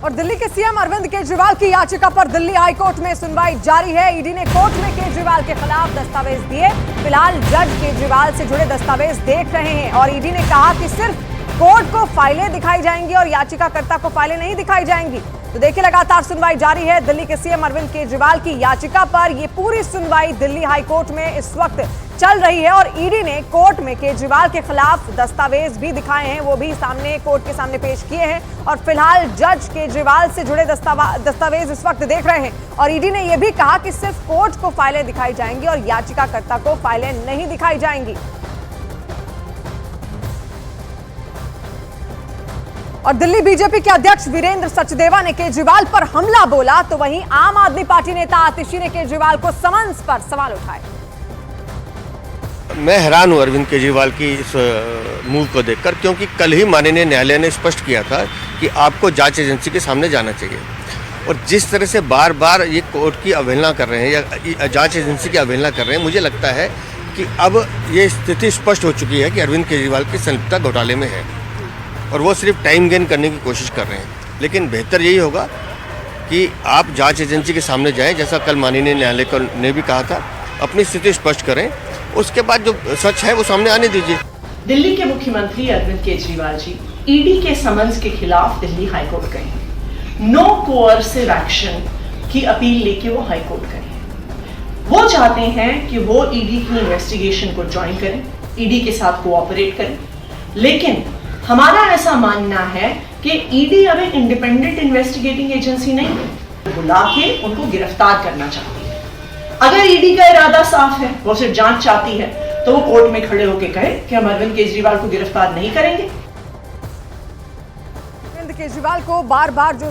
और दिल्ली के सीएम अरविंद केजरीवाल की याचिका पर दिल्ली हाईकोर्ट में सुनवाई जारी है। ईडी ने कोर्ट में केजरीवाल के खिलाफ दस्तावेज दिए। फिलहाल जज केजरीवाल से जुड़े दस्तावेज देख रहे हैं और ईडी ने कहा कि सिर्फ कोर्ट को फाइलें दिखाई जाएंगी और याचिकाकर्ता को फाइलें नहीं दिखाई जाएंगी। तो देखिए, लगातार सुनवाई जारी है दिल्ली के सीएम अरविंद केजरीवाल की याचिका पर। ये पूरी सुनवाई दिल्ली हाईकोर्ट में इस वक्त चल रही है और ईडी ने कोर्ट में केजरीवाल के खिलाफ दस्तावेज भी दिखाए हैं, वो भी सामने कोर्ट के सामने पेश किए हैं। और फिलहाल जज केजरीवाल से जुड़े दस्तावेज इस वक्त देख रहे हैं और ईडी ने यह भी कहा कि सिर्फ कोर्ट को फाइलें दिखाई जाएंगी और याचिकाकर्ता को फाइलें नहीं दिखाई जाएंगी। और दिल्ली बीजेपी के अध्यक्ष वीरेंद्र सचदेवा ने केजरीवाल पर हमला बोला, तो वहीं आम आदमी पार्टी नेता आतिशी ने केजरीवाल को समन्स पर सवाल उठाए। मैं हैरान हूं अरविंद केजरीवाल की इस मूव को देखकर, क्योंकि कल ही माननीय न्यायालय ने स्पष्ट किया था कि आपको जांच एजेंसी के सामने जाना चाहिए। और जिस तरह से बार बार ये कोर्ट की अवहेलना कर रहे हैं या जांच एजेंसी की अवहेलना कर रहे हैं, मुझे लगता है कि अब ये स्थिति स्पष्ट हो चुकी है कि अरविंद केजरीवाल की संलिप्तता घोटाले में है और वो सिर्फ टाइम गेन करने की कोशिश कर रहे हैं। लेकिन बेहतर यही होगा कि आप जांच एजेंसी के सामने जाएं, जैसा कल माननीय न्यायालय ने भी कहा था, अपनी स्थिति स्पष्ट करें, उसके बाद जो सच है वो सामने आने दीजिए। दिल्ली के मुख्यमंत्री अरविंद केजरीवाल जी ईडी के समन्स के खिलाफ दिल्ली हाईकोर्ट गए हैं। नो कोअर्सिव एक्शन की अपील लेके वो हाईकोर्ट गए हैं। वो चाहते हैं कि वो ईडी की इन्वेस्टिगेशन को ज्वाइन करें, ईडी के साथ कोऑपरेट करें। लेकिन हमारा ऐसा मानना है कि ईडी अब एक इंडिपेंडेंट इन्वेस्टिगेटिंग एजेंसी नहीं है, बुला के उनको गिरफ्तार करना चाहती है। अगर ईडी का इरादा साफ है, वो सिर्फ जांच चाहती है, तो वो कोर्ट में खड़े होकर कहे कि हम अरविंद केजरीवाल को गिरफ्तार नहीं करेंगे। अरविंद केजरीवाल को बार बार जो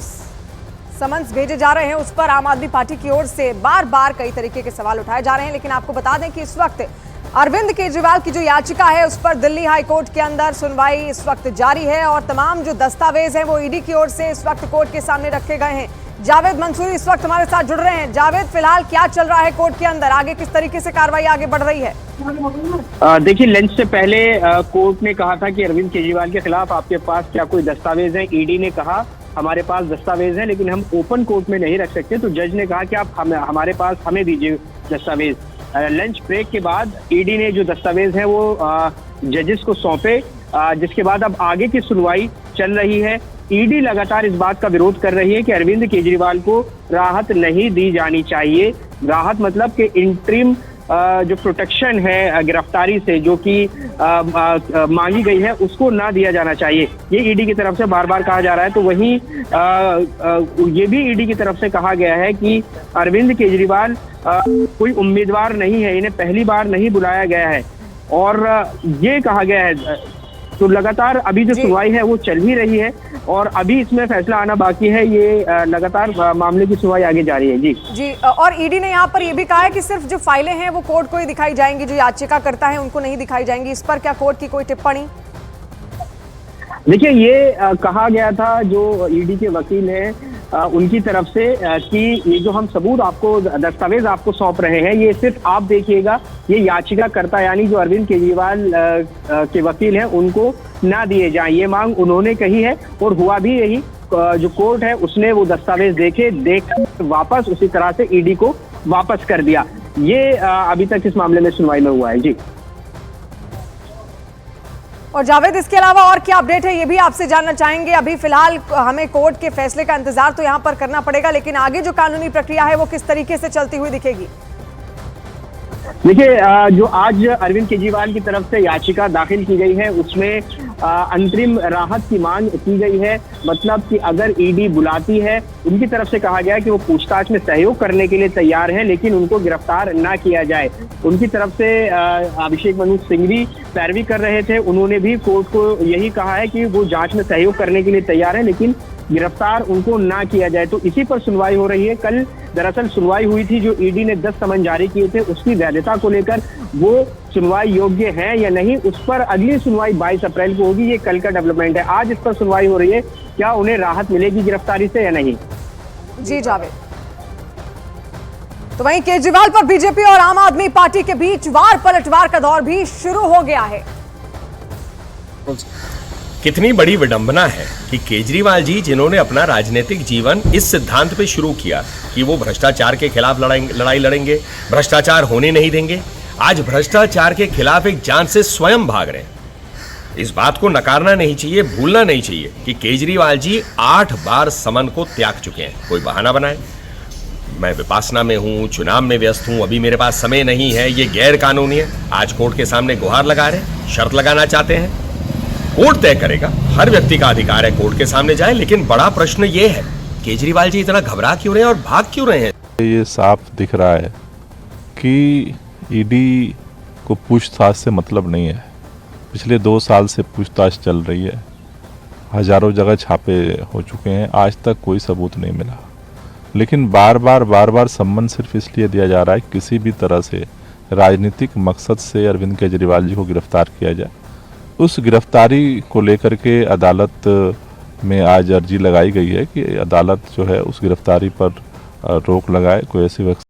समन्स भेजे जा रहे हैं उस पर आम आदमी पार्टी की ओर से बार बार कई तरीके के सवाल उठाए जा रहे हैं। लेकिन आपको बता दें कि इस वक्त अरविंद केजरीवाल की जो याचिका है उस पर दिल्ली हाईकोर्ट के अंदर सुनवाई इस वक्त जारी है और तमाम जो दस्तावेज हैं वो ईडी की ओर से इस वक्त कोर्ट के सामने रखे गए हैं। जावेद मंसूरी इस वक्त हमारे साथ जुड़ रहे हैं। जावेद, फिलहाल क्या चल रहा है कोर्ट के अंदर, आगे किस तरीके से कार्रवाई आगे बढ़ रही है? देखिए, लंच से पहले कोर्ट ने कहा था कि अरविंद केजरीवाल के खिलाफ आपके पास क्या कोई दस्तावेज है। ईडी ने कहा हमारे पास दस्तावेज है लेकिन हम ओपन कोर्ट में नहीं रख सकते। तो जज ने कहा कि आप हमारे पास हमें दीजिए दस्तावेज। लंच ब्रेक के बाद ईडी ने जो दस्तावेज है वो जजेस को सौंपे, जिसके बाद अब आगे की सुनवाई चल रही है। ईडी लगातार इस बात का विरोध कर रही है कि अरविंद केजरीवाल को राहत नहीं दी जानी चाहिए। राहत मतलब कि इंटरिम जो प्रोटेक्शन है गिरफ्तारी से जो कि मांगी गई है उसको ना दिया जाना चाहिए, ये ईडी की तरफ से बार बार कहा जा रहा है। तो वहीं ये भी ईडी की तरफ से कहा गया है कि अरविंद केजरीवाल कोई उम्मीदवार नहीं है, इन्हें पहली बार नहीं बुलाया गया है और ये कहा गया है। तो लगातार अभी जो सुनवाई है वो चल ही रही है और अभी इसमें फैसला आना बाकी है। ये लगातार मामले की सुनवाई आगे जारी है। जी, और ईडी ने यहाँ पर ये भी कहा है कि सिर्फ जो फाइलें हैं वो कोर्ट को ही दिखाई जाएंगी, जो याचिकाकर्ता है उनको नहीं दिखाई जाएंगी। इस पर क्या कोर्ट की कोई टिप्पणी? देखिए, ये कहा गया था जो ईडी के वकील हैं उनकी तरफ से कि ये जो हम सबूत आपको दस्तावेज आपको सौंप रहे हैं ये सिर्फ आप देखिएगा, ये याचिकाकर्ता यानी जो अरविंद केजरीवाल के वकील हैं उनको ना दिए जाएं। ये मांग उन्होंने कही है और हुआ भी यही। जो कोर्ट है उसने वो दस्तावेज देख वापस उसी तरह से ईडी को वापस कर दिया। ये अभी तक इस मामले में सुनवाई में हुआ है। जी, और जावेद, इसके अलावा और क्या अपडेट है ये भी आपसे जानना चाहेंगे। अभी फिलहाल हमें कोर्ट के फैसले का इंतजार तो यहाँ पर करना पड़ेगा, लेकिन आगे जो कानूनी प्रक्रिया है वो किस तरीके से चलती हुई दिखेगी? देखिए, जो आज अरविंद केजरीवाल की तरफ से याचिका दाखिल की गई है उसमें अंतरिम राहत की मांग की गई है। मतलब कि अगर ईडी बुलाती है, उनकी तरफ से कहा गया है कि वो पूछताछ में सहयोग करने के लिए तैयार हैं लेकिन उनको गिरफ्तार ना किया जाए। उनकी तरफ से अभिषेक मनु सिंह भी पैरवी कर रहे थे, उन्होंने भी कोर्ट को यही कहा है कि वो जांच में सहयोग करने के लिए तैयार है लेकिन गिरफ्तार उनको ना किया जाए। तो इसी पर सुनवाई हो रही है। कल दरअसल सुनवाई हुई थी, जो ईडी ने 10 समन जारी किए थे उसकी वैधता को लेकर, वो सुनवाई योग्य है या नहीं, उस पर अगली सुनवाई 22 अप्रैल को होगी। ये कल का डेवलपमेंट है। आज इस पर सुनवाई हो रही है, क्या उन्हें राहत मिलेगी गिरफ्तारी से या नहीं। जी जावेद, तो वहीं केजरीवाल पर बीजेपी और आम आदमी पार्टी के बीच वार पलटवार का दौर भी शुरू हो गया है। कितनी बड़ी विडंबना है कि केजरीवाल जी, जिन्होंने अपना राजनीतिक जीवन इस सिद्धांत पे शुरू किया कि वो भ्रष्टाचार के खिलाफ लड़ाई लड़ेंगे, भ्रष्टाचार होने नहीं देंगे, आज भ्रष्टाचार के खिलाफ एक जान से स्वयं भाग रहे हैं। इस बात को नकारना नहीं चाहिए, भूलना नहीं चाहिए कि केजरीवाल जी 8 बार समन को त्याग चुके हैं। कोई बहाना बनाए, मैं विपासना में हूं, चुनाव में व्यस्त हूं, अभी मेरे पास समय नहीं है, ये गैर कानूनी है, आज कोर्ट के सामने गुहार लगा रहे, शर्त लगाना चाहते हैं। कोर्ट तय करेगा, हर व्यक्ति का अधिकार है कोर्ट के सामने जाए, लेकिन बड़ा प्रश्न ये है, केजरीवाल जी इतना घबरा क्यों रहे हैं और भाग क्यों रहे हैं? ये साफ दिख रहा है कि ईडी को पूछताछ से मतलब नहीं है। पिछले 2 साल से पूछताछ चल रही है, हजारों जगह छापे हो चुके हैं, आज तक कोई सबूत नहीं मिला। लेकिन बार बार सम्मन सिर्फ इसलिए दिया जा रहा है कि किसी भी तरह से राजनीतिक मकसद से अरविंद केजरीवाल जी को गिरफ्तार किया जाए। उस गिरफ्तारी को लेकर के अदालत में आज अर्जी लगाई गई है कि अदालत जो है उस गिरफ्तारी पर रोक लगाए, कोई ऐसी